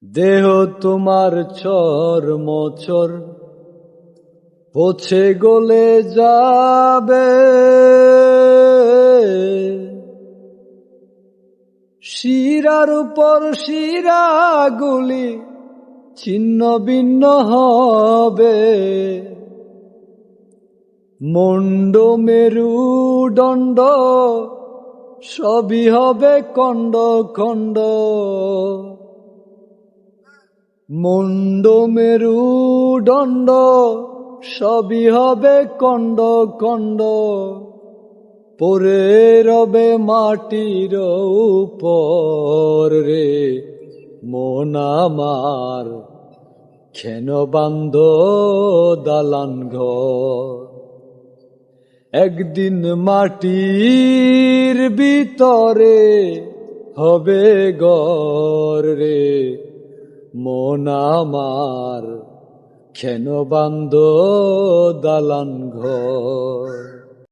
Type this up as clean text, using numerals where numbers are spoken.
দেহ তোমার চর্মচর পচে গলে যাবে, শিরার উপর শিরাগুলি ছিন্ন ভিন্ন হবে, মুন্ড মেরুদণ্ড সবই হবে খণ্ড খণ্ড, মুন্ড মেরুদণ্ড সবই হবে খণ্ড খণ্ড, পড়ে রবে মাটির উপর রে মন আমার, কেন বান্ধ দালান ঘর? একদিন মাটির ভিতরে হবে ঘর রে মন আমার, কেন বান্ধ দালান ঘর?